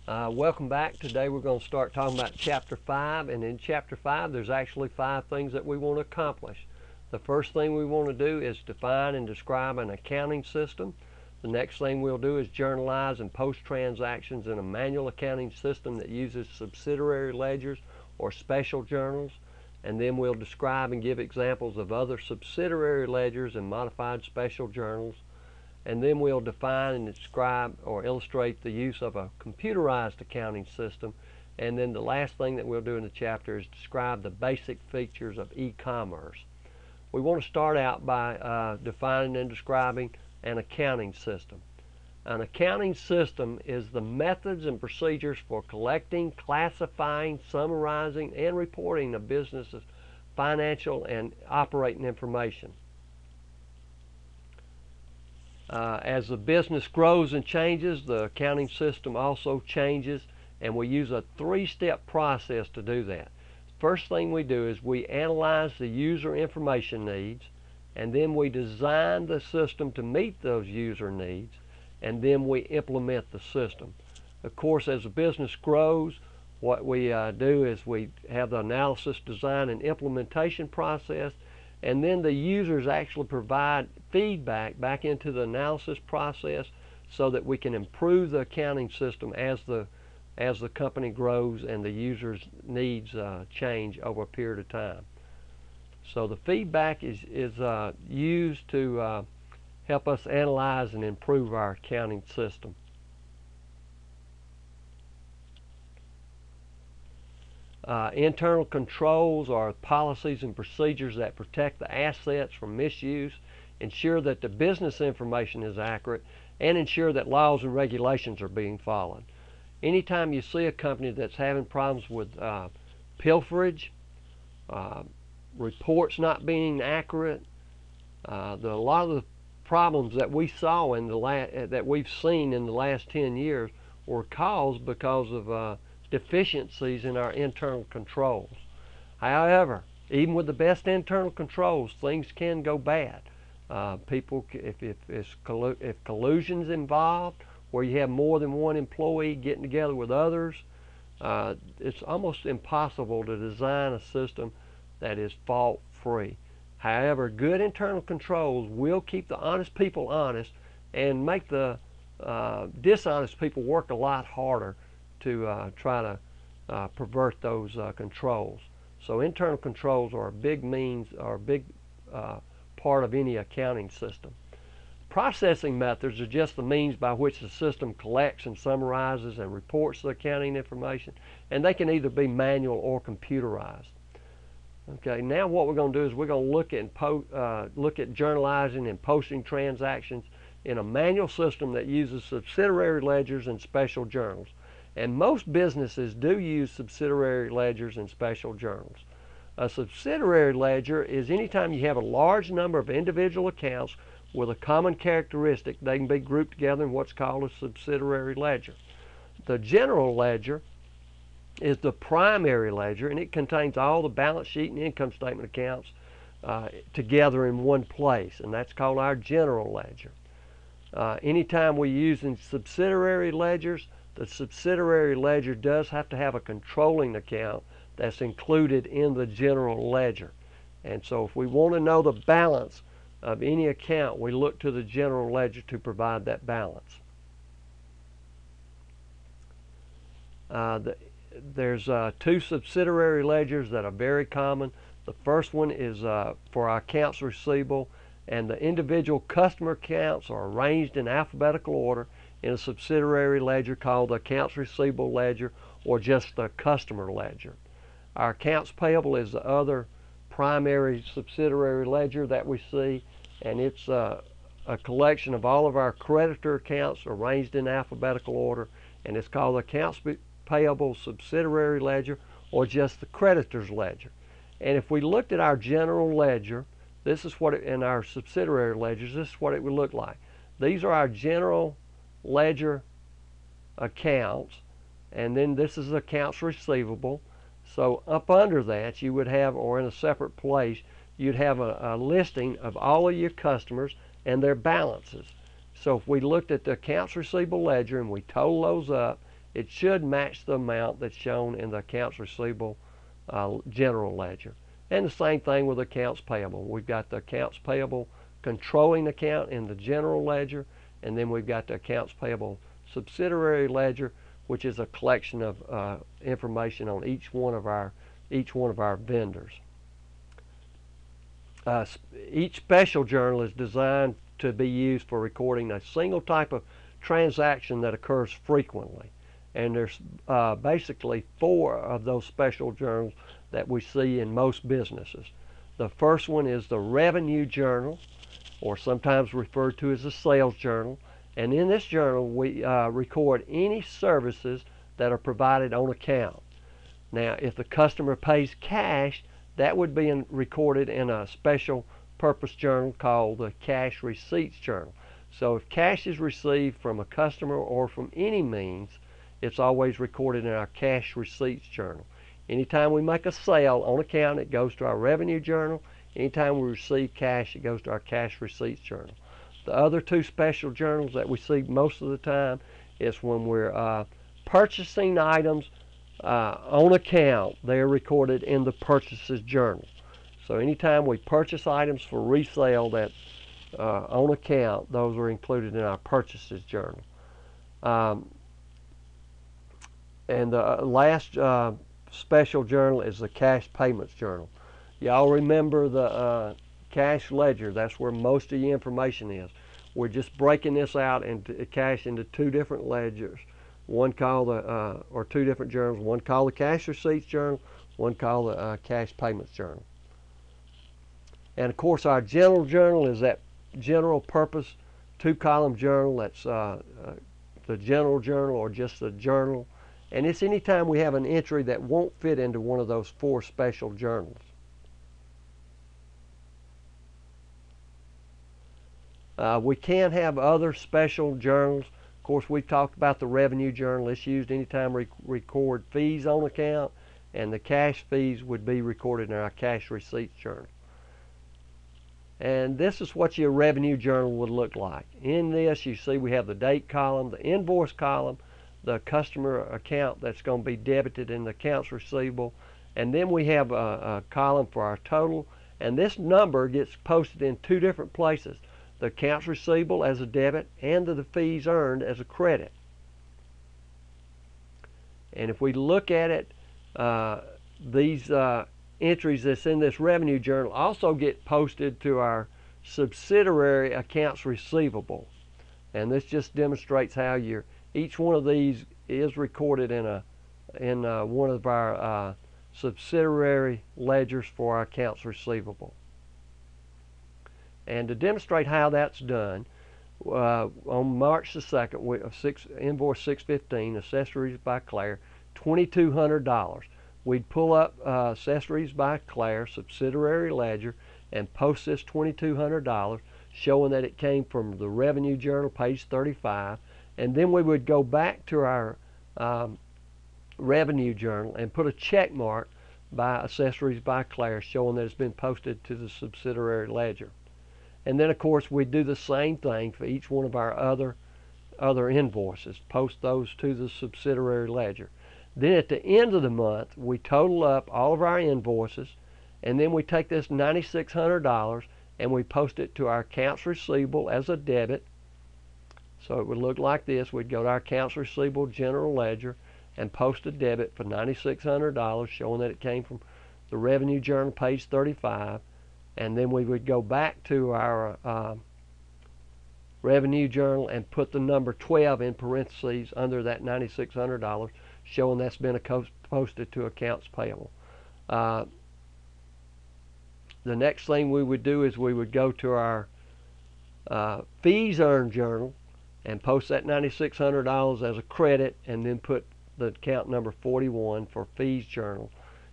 Welcome back. Today we're going to start talking about Chapter 5, and in Chapter 5 there's actually 5 things that we want to accomplish. The first thing we want to do is define and describe an accounting system. The next thing we'll do is journalize and post transactions in a manual accounting system that uses subsidiary ledgers or special journals. And then we'll describe and give examples of other subsidiary ledgers and modified special journals. And then we'll define and describe or illustrate the use of a computerized accounting system. And then the last thing that we'll do in the chapter is describe the basic features of e-commerce. We want to start out by defining and describing an accounting system. An accounting system is the methods and procedures for collecting, classifying, summarizing, and reporting a business's financial and operating information. As the business grows and changes, the accounting system also changes, and we use a 3-step process to do that. First thing we do is we analyze the user information needs, and then we design the system to meet those user needs, and then we implement the system. Of course, as the business grows, what we do is we have the analysis, design, and implementation process, and then the users actually provide feedback back into the analysis process so that we can improve the accounting system as the company grows and the users' needs change over a period of time. So the feedback is used to help us analyze and improve our accounting system. Internal controls are policies and procedures that protect the assets from misuse, ensure that the business information is accurate, and ensure that laws and regulations are being followed. Anytime you see a company that's having problems with pilferage, reports not being accurate, a lot of the problems that we saw that we've seen in the last 10 years were caused because of deficiencies in our internal controls. However, even with the best internal controls, things can go bad. If collusion's involved, where you have more than one employee getting together with others, it's almost impossible to design a system that is fault-free. However, good internal controls will keep the honest people honest and make the dishonest people work a lot harder to try to pervert those controls. So internal controls are a big part of any accounting system. Processing methods are just the means by which the system collects and summarizes and reports the accounting information, and they can either be manual or computerized. Okay, now what we're going to do is we're going to look at journalizing and posting transactions in a manual system that uses subsidiary ledgers and special journals. And most businesses do use subsidiary ledgers and special journals. A subsidiary ledger is anytime you have a large number of individual accounts with a common characteristic, they can be grouped together in what's called a subsidiary ledger. The general ledger is the primary ledger, and it contains all the balance sheet and income statement accounts together in one place, and that's called our general ledger. Anytime we're using subsidiary ledgers, the subsidiary ledger does have to have a controlling account that's included in the general ledger. And so if we want to know the balance of any account, we look to the general ledger to provide that balance. There's 2 subsidiary ledgers that are very common. The first one is for our accounts receivable, and the individual customer accounts are arranged in alphabetical order in a subsidiary ledger called the accounts receivable ledger, or just the customer ledger. Our accounts payable is the other primary subsidiary ledger that we see, and it's a collection of all of our creditor accounts arranged in alphabetical order, and it's called the accounts payable subsidiary ledger, or just the creditor's ledger. And if we looked at our general ledger, this is what in our subsidiary ledgers, this is what it would look like. These are our general ledger accounts, and then this is accounts receivable. So up under that you would have, or in a separate place, you'd have a listing of all of your customers and their balances. So if we looked at the accounts receivable ledger and we total those up, it should match the amount that's shown in the accounts receivable general ledger. And the same thing with accounts payable. We've got the accounts payable controlling account in the general ledger, and then we've got the accounts payable subsidiary ledger, which is a collection of information on each one of our vendors. Each special journal is designed to be used for recording a single type of transaction that occurs frequently. And there's basically 4 of those special journals that we see in most businesses. The first one is the revenue journal, or sometimes referred to as a sales journal. And in this journal, we record any services that are provided on account. Now, if the customer pays cash, that would be recorded in a special purpose journal called the cash receipts journal. So if cash is received from a customer or from any means, it's always recorded in our cash receipts journal. Anytime we make a sale on account, it goes to our revenue journal. Anytime we receive cash, it goes to our cash receipts journal. The other 2 special journals that we see most of the time is when we're purchasing items on account. They're recorded in the purchases journal. So anytime we purchase items for resale that's on account, those are included in our purchases journal. And the last special journal is the cash payments journal. Y'all remember the cash ledger? That's where most of the information is. We're just breaking this out into cash into 2 different ledgers. One called or 2 different journals. One called the cash receipts journal. One called the cash payments journal. And of course, our general journal is that general purpose 2-column journal. That's the general journal, or just the journal. And it's anytime we have an entry that won't fit into one of those 4 special journals. We can have other special journals. Of course, we've talked about the revenue journal. It's used anytime we record fees on account, and the cash fees would be recorded in our cash receipts journal. And this is what your revenue journal would look like. In this, you see we have the date column, the invoice column, the customer account that's going to be debited in the accounts receivable, and then we have a column for our total, and this number gets posted in 2 different places: the accounts receivable as a debit and the fees earned as a credit. And if we look at it, these entries that's in this revenue journal also get posted to our subsidiary accounts receivable, and this just demonstrates how each one of these is recorded in one of our subsidiary ledgers for our accounts receivable. And to demonstrate how that's done, on March the 2nd, invoice 615, accessories by Claire, $2,200. We'd pull up accessories by Claire, subsidiary ledger, and post this $2,200, showing that it came from the revenue journal, page 35. And then we would go back to our revenue journal and put a check mark by accessories by Claire, showing that it's been posted to the subsidiary ledger. And then, of course, we do the same thing for each one of our other invoices, post those to the subsidiary ledger. Then at the end of the month, we total up all of our invoices, and then we take this $9,600 and we post it to our accounts receivable as a debit. So it would look like this. We'd go to our accounts receivable general ledger and post a debit for $9,600, showing that it came from the revenue journal, page 35. And then we would go back to our revenue journal and put the number 12 in parentheses under that $9,600, showing that's been posted to accounts payable. The next thing we would do is we would go to our fees earned journal and post that $9,600 as a credit, and then put the account number 41 for fees journal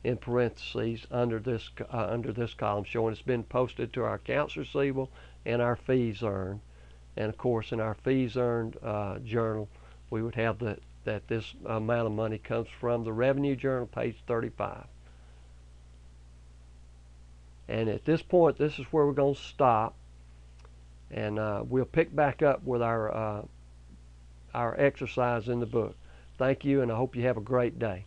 in parentheses under this column, showing it's been posted to our accounts receivable and our fees earned. And of course, in our fees earned journal, we would have that this amount of money comes from the revenue journal, page 35. And at this point, this is where we're going to stop, and we'll pick back up with our exercise in the book. Thank you, and I hope you have a great day.